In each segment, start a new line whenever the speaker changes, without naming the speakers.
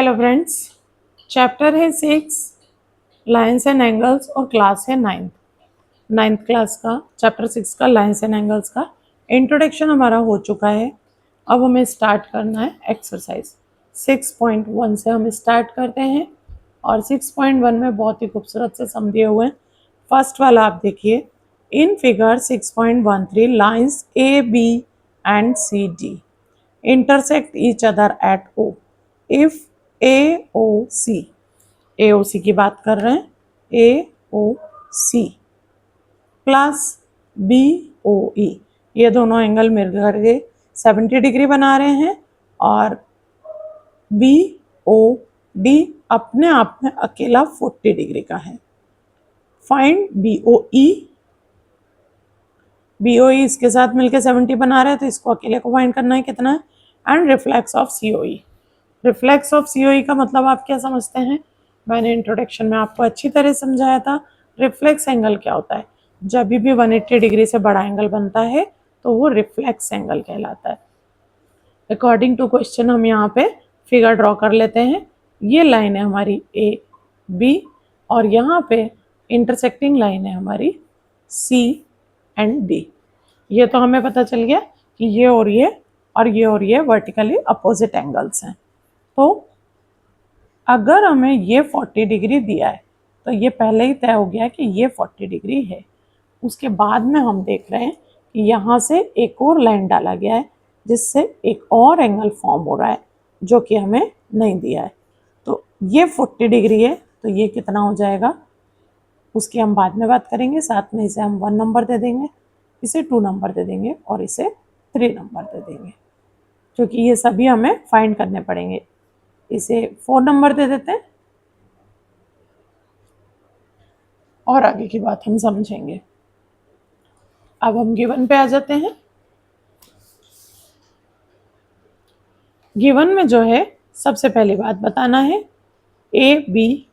Hello friends, chapter है 6 lines and angles और class है नाइन्थ क्लास का चैप्टर 6 का लाइन्स एंड एंगल्स का इंट्रोडक्शन हमारा हो चुका है। अब हमें स्टार्ट करना है एक्सरसाइज 6.1 से हम स्टार्ट करते हैं और 6.1 में बहुत ही खूबसूरत से सम दिए हुए हैं। फर्स्ट वाला आप देखिए, in figure 6.13 lines A B and C D intersect each other at O. If AOC की बात कर रहे हैं, AOC प्लस BOE, ये दोनों एंगल मिलकर के 70 डिग्री बना रहे हैं और BOD अपने आप में अकेला 40 डिग्री का है। फाइंड BOE इसके साथ मिलकर 70 बना रहे हैं, तो इसको अकेले को फाइंड करना है कितना है। And reflex of COE, reflex of COE का मतलब आप क्या समझते हैं, मैंने इंट्रोडक्शन में आपको अच्छी तरह समझाया था। रिफ्लेक्स एंगल क्या होता है, जब भी 180 डिग्री से बड़ा एंगल बनता है तो वो रिफ्लेक्स एंगल कहलाता है। अकॉर्डिंग टू क्वेश्चन हम यहाँ पे फिगर ड्रॉ कर लेते हैं। ये लाइन है हमारी AB और यहाँ पे इंटरसेक्टिंग लाइन है हमारी C एंड D। ये तो हमें पता चल गया कि ये और ये वर्टिकली अपोजिट एंगल्स हैं। तो अगर हमें ये 40 डिग्री दिया है तो ये पहले ही तय हो गया कि ये 40 डिग्री है। उसके बाद में हम देख रहे हैं कि यहाँ से एक और लाइन डाला गया है जिससे एक और एंगल फॉर्म हो रहा है जो कि हमें नहीं दिया है। तो ये 40 डिग्री है, तो ये कितना हो जाएगा उसकी हम बाद में बात करेंगे। साथ में इसे हम 1 नंबर दे देंगे, इसे 2 नंबर दे देंगे और इसे 3 नंबर दे देंगे, क्योंकि ये सभी हमें फाइंड करने पड़ेंगे। इसे 4 नंबर दे देते हैं और आगे की बात हम समझेंगे। अब हम गिवन पे आ जाते हैं। गिवन में जो है सबसे पहली बात बताना है, AB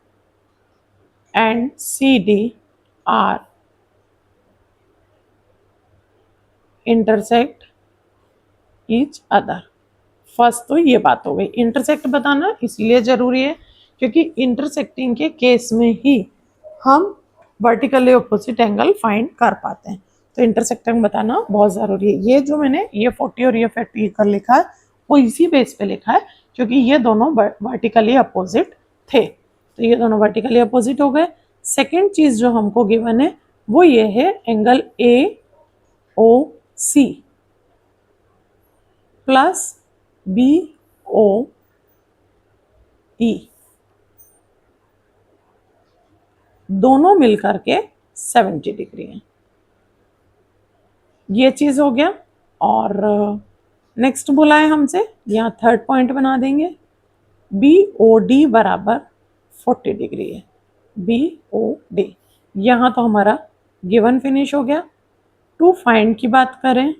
and CD are intersect each other. First तो ये बात हो गई, इंटरसेक्ट बताना इसलिए जरूरी है क्योंकि इंटरसेक्टिंग के केस में ही हम वर्टिकली अपोजिट एंगल फाइंड कर पाते हैं। तो इंटरसेक्टिंग बताना बहुत ज़रूरी है। ये जो मैंने ये 40 और ये 50 कर लिखा है वो इसी बेस पे लिखा है क्योंकि ये दोनों वर्टिकली अपोजिट थे, तो ये दोनों वर्टिकली अपोजिट हो गए। सेकेंड चीज़ जो हमको गिवन है वो ये है एंगल AOC प्लस BOE, दोनों मिलकर के 70 डिग्री हैं। ये चीज़ हो गया। और नेक्स्ट बोला है हमसे, यहाँ थर्ड पॉइंट बना देंगे, BOD बराबर 40 डिग्री है। BOD यहाँ तो हमारा गिवन फिनिश हो गया। टू फाइंड की बात करें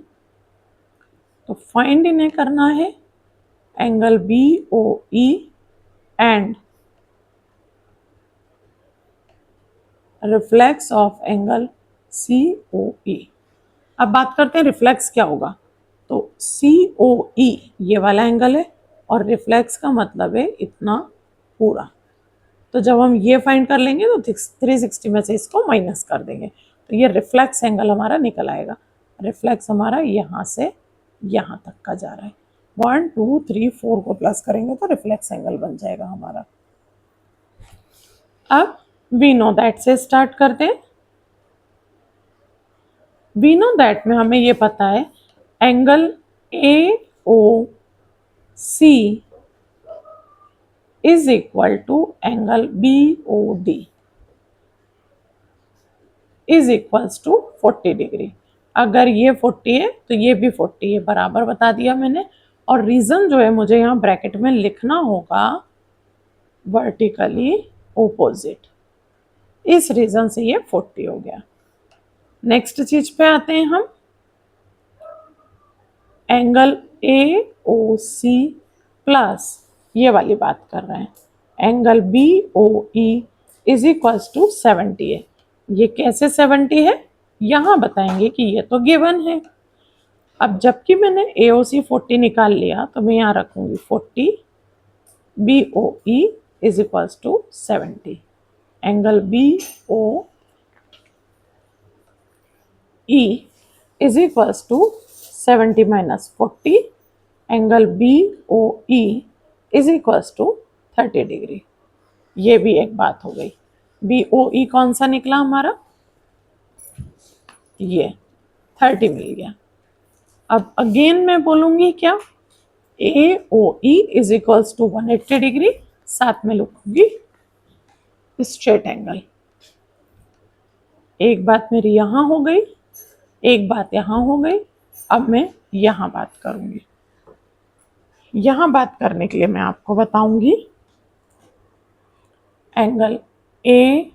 तो फाइंड इन्हें करना है angle BOE and reflex of angle COE। अब बात करते हैं रिफ्लेक्स क्या होगा। तो COE ये वाला एंगल है और रिफ्लेक्स का मतलब है इतना पूरा। तो जब हम ये फाइंड कर लेंगे तो 360 में से इसको माइनस कर देंगे तो ये रिफ्लेक्स एंगल हमारा निकल आएगा। रिफ्लेक्स हमारा यहाँ से यहाँ तक का जा रहा है। 1 2 3 4 को प्लस करेंगे तो रिफ्लेक्स एंगल बन जाएगा हमारा। अब वी नो दैट से स्टार्ट करते हैं। वी नो दैट में हमें ये पता है angle AOC is equal to angle BOD is equals to 40 degree. अगर ये 40 है तो ये भी 40 है, बराबर बता दिया मैंने। और रीजन जो है मुझे यहाँ ब्रैकेट में लिखना होगा वर्टिकली ओपोजिट, इस रीजन से ये 40 हो गया। नेक्स्ट चीज पे आते हैं हम, एंगल AOC प्लस ये वाली बात कर रहे हैं angle BOE is equals to 70 है। ये कैसे 70 है यहाँ बताएंगे कि ये तो गिवन है। अब जबकि मैंने AOC 40 निकाल लिया तो मैं यहाँ रखूंगी 40, BOE is equals to 70. Angle BOE is equals to 70 minus 40. Angle BOE is equals to 30 degree. ये भी एक बात हो गई। BOE कौन सा निकला हमारा? ये 30 मिल गया। अब अगेन मैं बोलूंगी क्या? AOE is equals to 180 degree, साथ में लिखूंगी स्ट्रेट एंगल। एक बात मेरी यहां हो गई, एक बात यहां हो गई। अब मैं यहां बात करूंगी। यहां बात करने के लिए मैं आपको बताऊंगी एंगल AOE,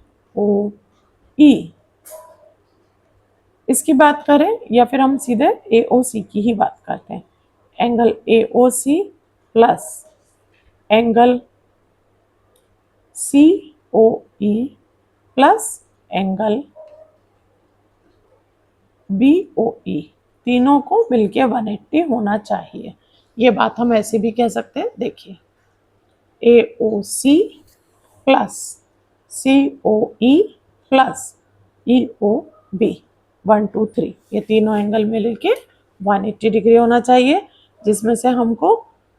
इसकी बात करें या फिर हम सीधे AOC की ही बात करते हैं। Angle AOC plus angle COE plus angle BOE, तीनों को मिलके 180 होना चाहिए। ये बात हम ऐसे भी कह सकते हैं। देखिए AOC plus COE plus EOB, 1 2 3, ये तीनों एंगल मिल के 180 डिग्री होना चाहिए, जिसमें से हमको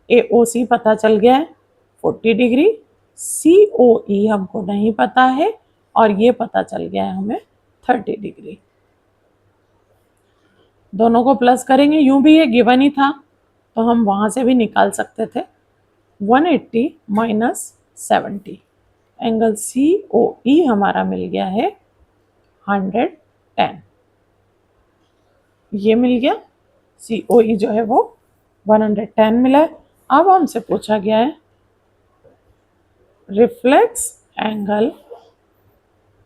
AOC पता चल गया है 40 डिग्री, COE हमको नहीं पता है, और ये पता चल गया है हमें 30 डिग्री। दोनों को प्लस करेंगे, यूं भी ये गिवन ही था तो हम वहां से भी निकाल सकते थे। 180 माइनस 70, एंगल COE हमारा मिल गया है 110। ये मिल गया, COE जो है वो 110 मिला है। अब हमसे पूछा गया है reflex angle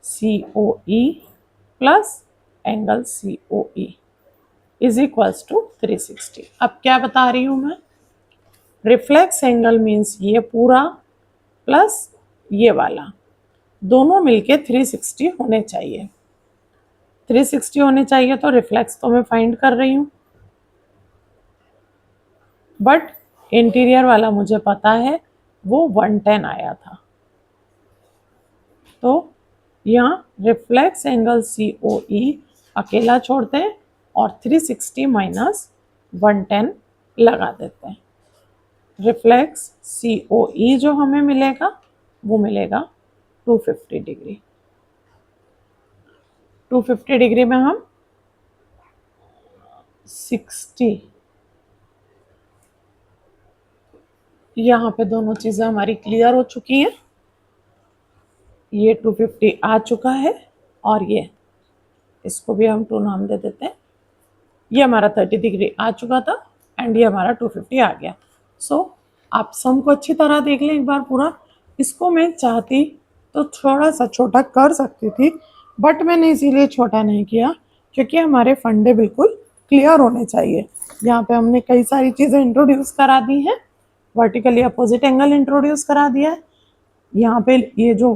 COE plus angle COE is equals to 360। अब क्या बता रही हूं मैं? रिफ्लेक्स एंगल मीन्स ये पूरा प्लस ये वाला, दोनों मिलके 360 होने चाहिए। 360 होने चाहिए तो रिफ्लेक्स तो मैं फाइंड कर रही हूं, बट इंटीरियर वाला मुझे पता है वो 110 आया था। तो यहाँ रिफ्लेक्स एंगल COE अकेला छोड़ते हैं और 360 माइनस 110 लगा देते हैं। रिफ्लेक्स COE जो हमें मिलेगा वो मिलेगा 250 डिग्री। 250 डिग्री में हम 60, यहाँ पे दोनों चीज़ें हमारी क्लियर हो चुकी हैं। ये 250 आ चुका है और ये, इसको भी हम 2 नाम दे देते हैं। ये हमारा 30 डिग्री आ चुका था एंड ये हमारा 250 आ गया। सो आप सम को अच्छी तरह देख लें एक बार पूरा। इसको मैं चाहती तो थोड़ा सा छोटा कर सकती थी, बट मैंने इसीलिए छोटा नहीं किया क्योंकि हमारे फंडे बिल्कुल क्लियर होने चाहिए। यहाँ पे हमने कई सारी चीज़ें इंट्रोड्यूस करा दी हैं। वर्टिकली अपोजिट एंगल इंट्रोड्यूस करा दिया है। यहाँ पे ये जो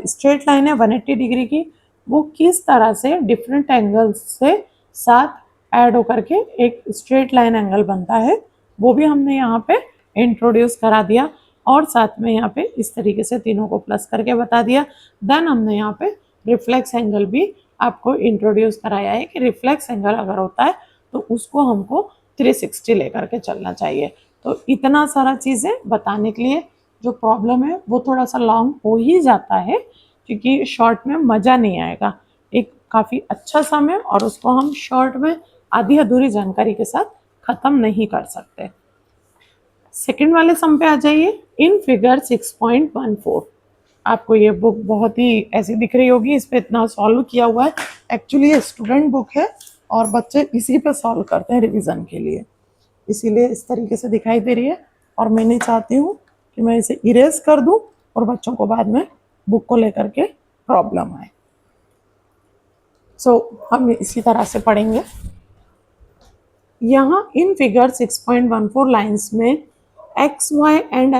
स्ट्रेट लाइन है 180 डिग्री की, वो किस तरह से डिफरेंट एंगल्स से साथ ऐड होकर के एक स्ट्रेट लाइन एंगल बनता है, वो भी हमने यहाँ पे इंट्रोड्यूस करा दिया। और साथ में यहाँ पे इस तरीके से तीनों को प्लस करके बता दिया। देन हमने यहाँ पे रिफ्लेक्स एंगल भी आपको इंट्रोड्यूस कराया है कि रिफ्लेक्स एंगल अगर होता है तो उसको हमको 360 लेकर के चलना चाहिए। तो इतना सारा चीज़ें बताने के लिए जो प्रॉब्लम है वो थोड़ा सा लॉन्ग हो ही जाता है, क्योंकि शॉर्ट में मज़ा नहीं आएगा। एक काफ़ी अच्छा सम है और उसको हम शॉर्ट में आधी अधूरी जानकारी के साथ ख़त्म नहीं कर सकते। सेकंड वाले सम पे आ जाइए। इन फिगर 6.14, आपको ये बुक बहुत ही ऐसी दिख रही होगी, इस पे इतना सॉल्व किया हुआ है। एक्चुअली ये स्टूडेंट बुक है और बच्चे इसी पे सॉल्व करते हैं रिवीजन के लिए, इसीलिए इस तरीके से दिखाई दे रही है। और मैं नहीं चाहती हूँ कि मैं इसे इरेज कर दूँ और बच्चों को बाद में बुक को लेकर के प्रॉब्लम आए। सो हम इसी तरह से पढ़ेंगे। यहाँ इन फिगर 6.14 लाइन्स में XY and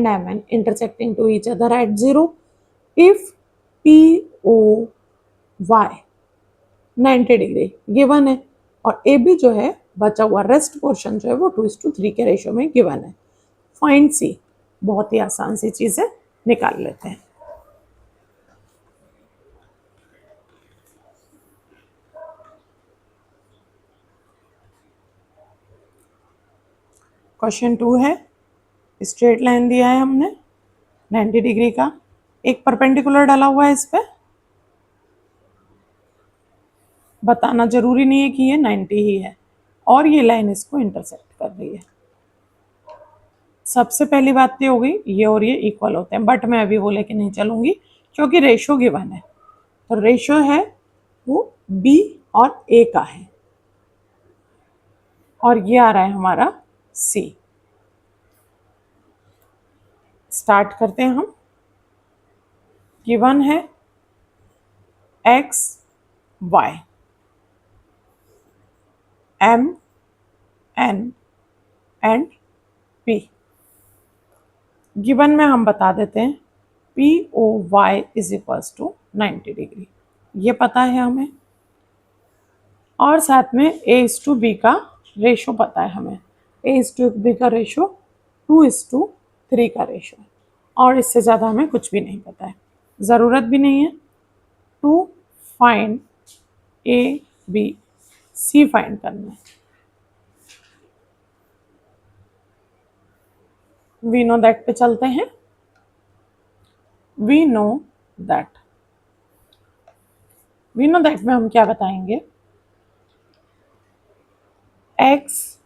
MN intersecting to each other at 0 if POY 90 degree given है और AB जो है बचा हुआ रेस्ट पोर्शन जो है वो 2:3 के रेशियो में गिवन है। फाइंड सी, बहुत ही आसान सी चीजें निकाल लेते हैं। क्वेश्चन 2 है, स्ट्रेट लाइन दिया है हमने 90 डिग्री का, एक परपेंडिकुलर डाला हुआ है इस पे, बताना जरूरी नहीं है कि ये 90 ही है, और ये लाइन इसको इंटरसेक्ट कर रही है। सबसे पहली बात तो हो गई ये और ये इक्वल होते हैं, बट मैं अभी वो लेके नहीं चलूंगी क्योंकि रेशो गिवन है। तो रेशो है वो बी और ए का है, और ये आ रहा है हमारा सी। स्टार्ट करते हैं हम। गिवन है X Y M N and P. Given में हम बता देते हैं P O Y is equals to 90 degree, ये पता है हमें, और साथ में ए इज टू बी का रेशो पता है हमें। ए इज टू बी का रेशो 2:3 का रेशो, और इससे ज़्यादा हमें कुछ भी नहीं पता है, ज़रूरत भी नहीं है। To find A B C find करना है। वी नो दैट पे चलते हैं। वी नो दैट में हम क्या बताएंगे, X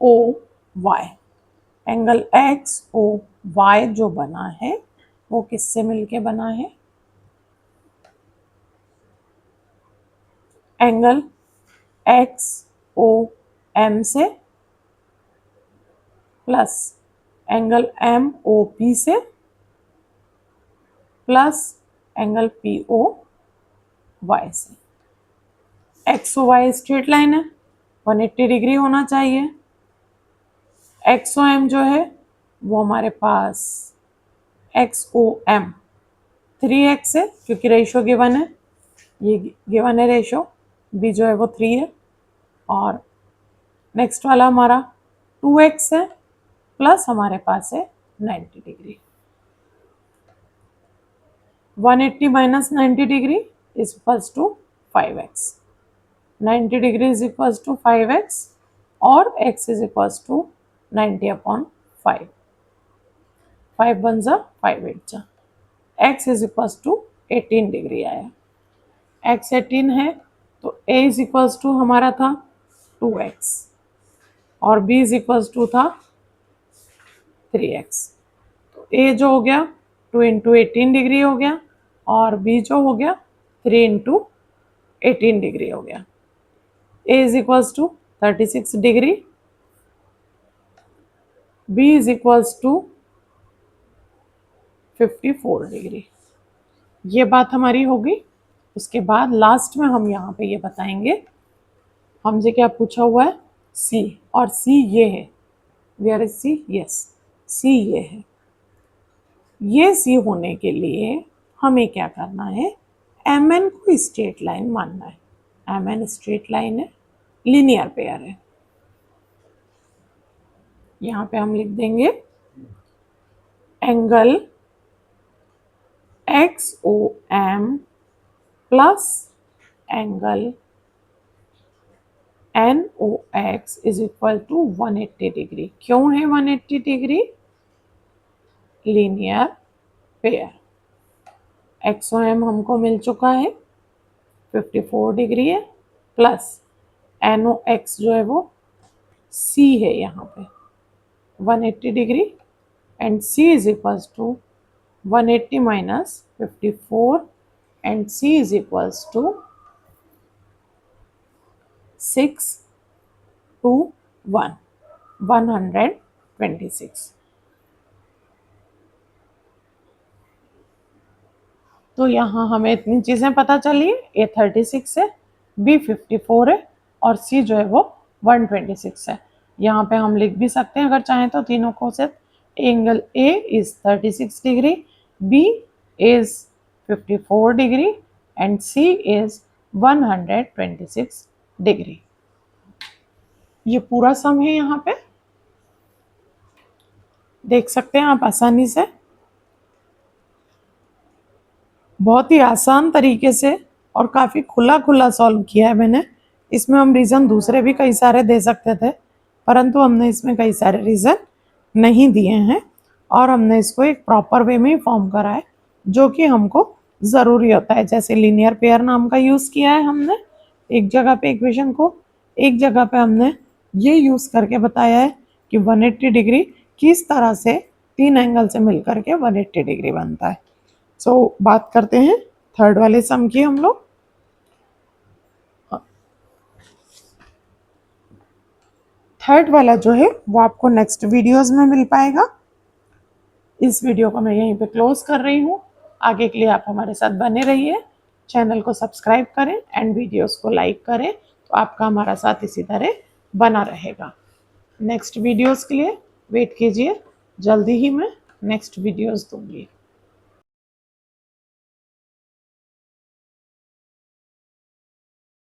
O Y, angle X O Y जो बना है वो किससे मिलके बना है, एंगल एक्स ओ एम से plus angle M O P से plus angle P O Y से। X O Y straight line है, 180 डिग्री होना चाहिए। एक्स ओ एम जो है वो हमारे पास एक्स ओ एम 3x है क्योंकि रेशो गिवन है, ये गिवन है रेशो, बी जो है वो 3 है, और नेक्स्ट वाला हमारा 2x है, प्लस हमारे पास है 90 degree. 180 minus 90 degree is equals to 5x, 90 degree is equals to 5x, और x इज इक्वल्स टू 90/5, 5 1 जा 5 8 जा, x is equals to 18 degree आया। x 18 है तो a इज इक्वल्स टू हमारा था 2x, और b इज इक्वल्स टू था 3x। तो a जो हो गया 2 इंटू 18 डिग्री हो गया, और b जो हो गया 3 इंटू 18 डिग्री हो गया। a is equals to 36 degree, b is equals to 54 degree. ये बात हमारी होगी। उसके बाद लास्ट में हम यहाँ पे ये बताएंगे, हमसे क्या पूछा हुआ है, सी, और सी ये है, वेयर इज सी, यस सी ये है। ये सी होने के लिए हमें क्या करना है, एम एन को स्ट्रेट लाइन मानना है। एम एन स्ट्रेट लाइन है, लीनियर पेयर है। यहाँ पे हम लिख देंगे angle X O M plus angle N O X is equal to 180 degree. क्यों है 180 degree, linear pair. X O M हमको मिल चुका है 54 डिग्री है, प्लस एन ओ एक्स जो है वो सी है यहाँ पे 180 degree, and C is equals to 180 minus 54, and C is equals to 6 to 1, 126। तो यहाँ हमें इतनी चीज़ें पता चली, ए 36 है, बी 54 है, और सी जो है वो 126 है। यहाँ पे हम लिख भी सकते हैं अगर चाहें तो तीनों को से, angle A is 36 degree, B is 54 degree, and C is 126 degree. ये पूरा सम है यहाँ पे, देख सकते हैं आप आसानी से, बहुत ही आसान तरीके से और काफ़ी खुला खुला सॉल्व किया है मैंने। इसमें हम रीज़न दूसरे भी कई सारे दे सकते थे, परंतु हमने इसमें कई सारे रीज़न नहीं दिए हैं और हमने इसको एक प्रॉपर वे में ही फॉर्म करा है जो कि हमको ज़रूरी होता है। जैसे लीनियर पेयर नाम का यूज़ किया है हमने एक जगह पे इक्वेशन को, एक जगह पे हमने ये यूज़ करके बताया है कि 180 डिग्री किस तरह से 3 एंगल से मिलकर के 180 डिग्री बनता है। सो बात करते हैं थर्ड वाले सम की हम लोग। थर्ड वाला जो है वो आपको नेक्स्ट वीडियोस में मिल पाएगा। इस वीडियो को मैं यहीं पे क्लोज कर रही हूँ। आगे के लिए आप हमारे साथ बने रहिए, चैनल को सब्सक्राइब करें एंड वीडियोस को लाइक करें, तो आपका हमारा साथ इसी तरह बना रहेगा। नेक्स्ट वीडियोस के लिए वेट कीजिए, जल्दी ही मैं नेक्स्ट वीडियोस दूंगी।